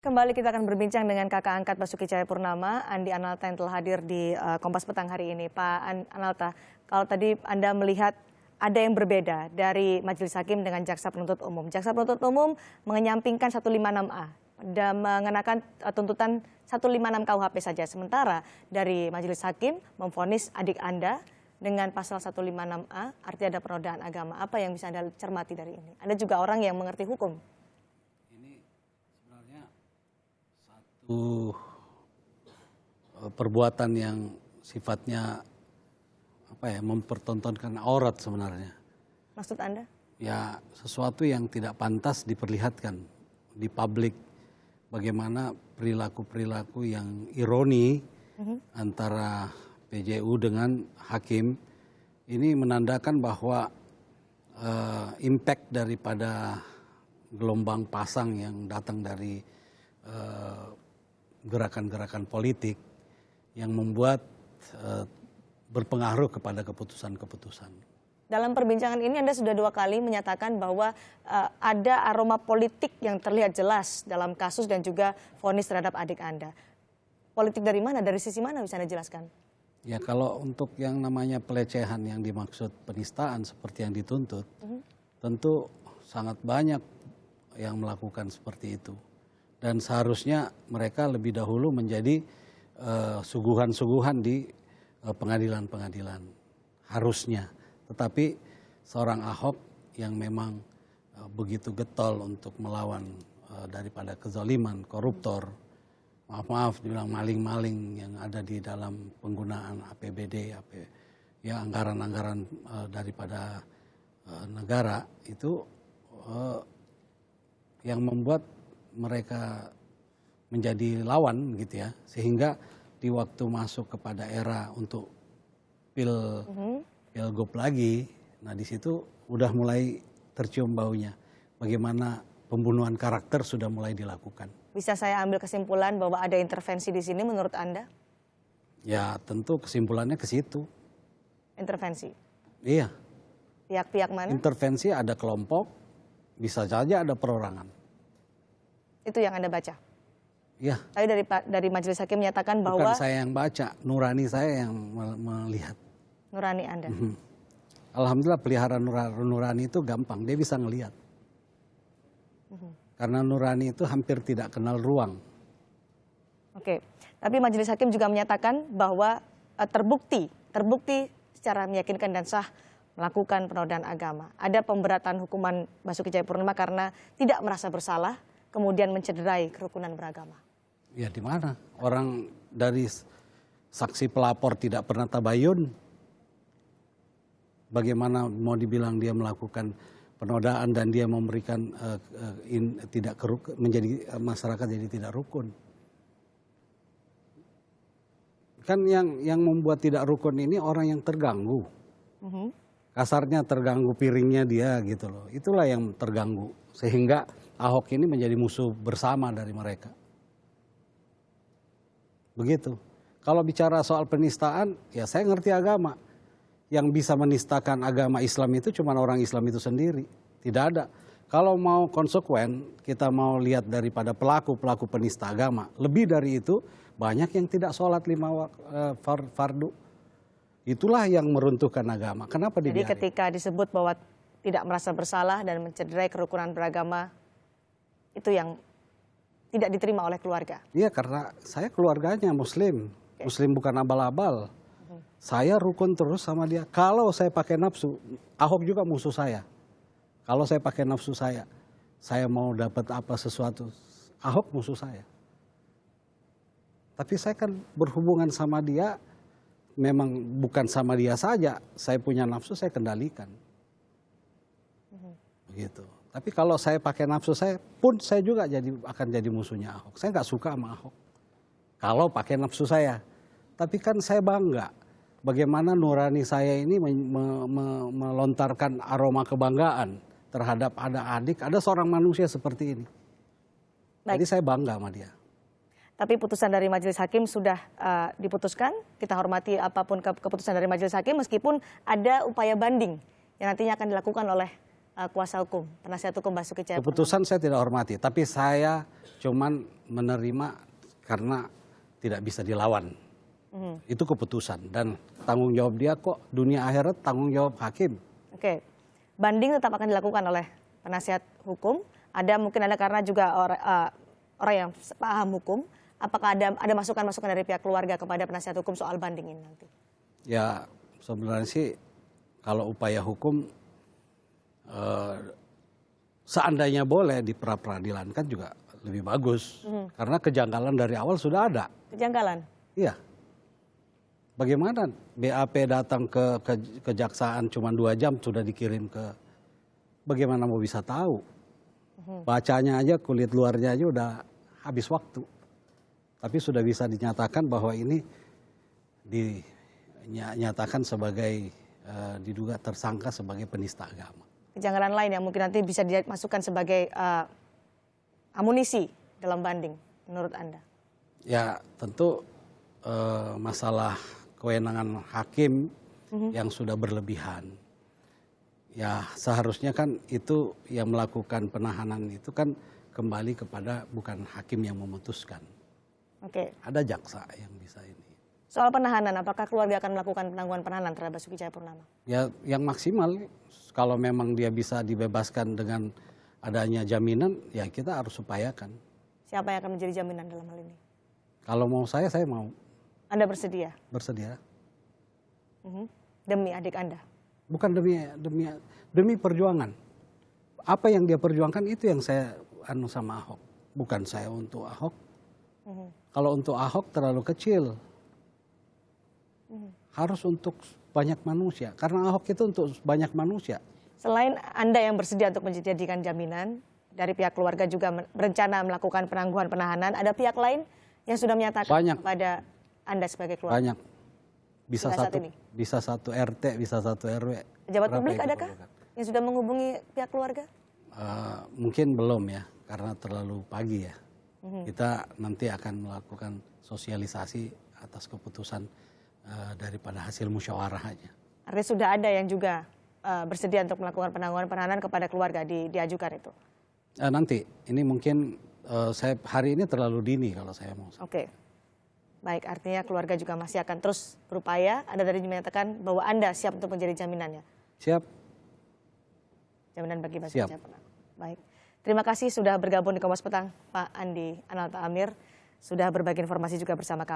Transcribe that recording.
Kembali kita akan berbincang dengan kakak angkat Basuki Cahayapurnama, Andi Analta yang telah hadir di Kompas Petang hari ini. Pak Analta, kalau tadi Anda melihat ada yang berbeda dari Majelis Hakim dengan Jaksa Penuntut Umum. Jaksa Penuntut Umum menyampingkan 156A dan mengenakan tuntutan 156 KUHP saja. Sementara dari Majelis Hakim memvonis adik Anda dengan pasal 156A, artinya ada penodaan agama. Apa yang bisa Anda cermati dari ini? Anda juga orang yang mengerti hukum. Perbuatan yang sifatnya mempertontonkan aurat sebenarnya. Maksud Anda? Ya, sesuatu yang tidak pantas diperlihatkan di publik. Bagaimana perilaku-perilaku yang ironi antara PJU dengan hakim ini menandakan bahwa impact daripada gelombang pasang yang datang dari gerakan-gerakan politik yang membuat berpengaruh kepada keputusan-keputusan. Dalam perbincangan ini Anda sudah 2 kali menyatakan bahwa ada aroma politik yang terlihat jelas dalam kasus dan juga vonis terhadap adik Anda. Politik dari mana? Dari sisi mana bisa Anda jelaskan? Ya, kalau untuk yang namanya pelecehan yang dimaksud penistaan seperti yang dituntut, tentu sangat banyak yang melakukan seperti itu. Dan seharusnya mereka lebih dahulu menjadi suguhan-suguhan di pengadilan-pengadilan. Harusnya. Tetapi seorang Ahok yang memang begitu getol untuk melawan daripada kezaliman, koruptor, maaf-maaf dibilang maling-maling yang ada di dalam penggunaan APBD, ya anggaran-anggaran daripada negara itu yang membuat mereka menjadi lawan gitu ya, sehingga di waktu masuk kepada era untuk pilgub lagi, nah di situ udah mulai tercium baunya bagaimana pembunuhan karakter sudah mulai dilakukan. Bisa saya ambil kesimpulan bahwa ada intervensi di sini menurut Anda? Ya tentu kesimpulannya ke situ. Intervensi? Iya. Pihak-pihak mana? Intervensi ada kelompok, bisa saja ada perorangan. Itu yang Anda baca? Iya. Tadi dari Majelis Hakim menyatakan bahwa... Bukan saya yang baca, nurani saya yang melihat. Nurani Anda? Alhamdulillah pelihara nurani itu gampang, dia bisa ngelihat. Karena nurani itu hampir tidak kenal ruang. Oke, tapi Majelis Hakim juga menyatakan bahwa terbukti secara meyakinkan dan sah melakukan penodaan agama. Ada pemberatan hukuman Basuki Cahayapurnama karena tidak merasa bersalah, kemudian mencederai kerukunan beragama. Ya di mana? Orang dari saksi pelapor tidak pernah tabayun. Bagaimana mau dibilang dia melakukan penodaan dan dia memberikan menjadi masyarakat jadi tidak rukun. Kan yang membuat tidak rukun ini orang yang terganggu. Kasarnya terganggu piringnya dia gitu loh. Itulah yang terganggu. Sehingga Ahok ini menjadi musuh bersama dari mereka. Begitu. Kalau bicara soal penistaan, ya saya ngerti agama. Yang bisa menistakan agama Islam itu cuma orang Islam itu sendiri. Tidak ada. Kalau mau konsekuen, kita mau lihat daripada pelaku-pelaku penista agama. Lebih dari itu, banyak yang tidak sholat 5 fardu. Itulah yang meruntuhkan agama. Kenapa dibiarin? Jadi ketika disebut bahwa tidak merasa bersalah dan mencederai kerukunan beragama, itu yang tidak diterima oleh keluarga? Iya, karena saya keluarganya Muslim. Muslim bukan abal-abal. Saya rukun terus sama dia. Kalau saya pakai nafsu, Ahok juga musuh saya. Kalau saya pakai nafsu saya mau dapat apa sesuatu, Ahok musuh saya. Tapi saya kan berhubungan sama dia, memang bukan sama dia saja. Saya punya nafsu, saya kendalikan. Begitu. Tapi kalau saya pakai nafsu saya pun saya juga akan jadi musuhnya Ahok. Saya nggak suka sama Ahok. Kalau pakai nafsu saya. Tapi kan saya bangga. Bagaimana nurani saya ini melontarkan aroma kebanggaan terhadap ada adik, ada seorang manusia seperti ini. Baik. Jadi saya bangga sama dia. Tapi putusan dari Majelis Hakim sudah diputuskan. Kita hormati apapun keputusan dari Majelis Hakim meskipun ada upaya banding yang nantinya akan dilakukan oleh kuasa hukum, penasihat hukum Basuki Cahayapurnama? Keputusan saya tidak hormati, tapi saya cuman menerima karena tidak bisa dilawan. Itu keputusan dan tanggung jawab dia kok, dunia akhirat tanggung jawab hakim. Oke, banding tetap akan dilakukan oleh penasihat hukum. Mungkin ada karena juga orang yang paham hukum. Apakah ada masukan-masukan dari pihak keluarga kepada penasihat hukum soal banding ini nanti? Ya sebenarnya sih kalau upaya hukum seandainya boleh di pra-peradilan kan juga lebih bagus. Karena kejanggalan dari awal sudah ada. Kejanggalan? Iya. Bagaimana BAP datang ke kejaksaan cuma 2 jam sudah dikirim ke, bagaimana mau bisa tahu? Bacanya aja, kulit luarnya aja udah habis waktu. Tapi sudah bisa dinyatakan bahwa ini dinyatakan sebagai diduga tersangka sebagai penista agama. Kejanggalan lain yang mungkin nanti bisa dimasukkan sebagai amunisi dalam banding menurut Anda? Ya tentu masalah kewenangan hakim yang sudah berlebihan. Ya seharusnya kan itu yang melakukan penahanan itu kan kembali kepada bukan hakim yang memutuskan. Oke. Ada jaksa yang bisa ini. Soal penahanan, apakah keluarga akan melakukan penangguhan penahanan terhadap Basuki Cahayapurnama? Ya yang maksimal kalau memang dia bisa dibebaskan dengan adanya jaminan, ya kita harus upayakan. Siapa yang akan menjadi jaminan dalam hal ini? Kalau mau saya mau. Anda bersedia? Bersedia. Demi adik Anda? Bukan demi perjuangan. Apa yang dia perjuangkan itu yang saya sama Ahok. Bukan saya untuk Ahok. Kalau untuk Ahok terlalu kecil. Harus untuk banyak manusia. Karena Ahok itu untuk banyak manusia. Selain Anda yang bersedia untuk menjadikan jaminan, dari pihak keluarga juga berencana melakukan penangguhan penahanan, ada pihak lain yang sudah menyatakan kepada Anda sebagai keluarga? Banyak. Bisa satu RT, bisa satu RW. Pejabat publik adakah yang sudah menghubungi pihak keluarga? Mungkin belum ya, karena terlalu pagi ya. Kita nanti akan melakukan sosialisasi atas keputusan daripada hasil musyawarahnya. Artinya sudah ada yang juga bersedia untuk melakukan penangguhan penahanan kepada keluarga diajukan itu? Nanti, ini mungkin saya hari ini terlalu dini kalau saya mau. Oke. Baik, artinya keluarga juga masih akan terus berupaya. Anda tadi menyatakan bahwa Anda siap untuk menjadi jaminannya. Siap. Jaminan bagi Basuki Cahayapurnama. Baik. Terima kasih sudah bergabung di Kompas Petang, Pak Andi Analta Amir. Sudah berbagi informasi juga bersama kami.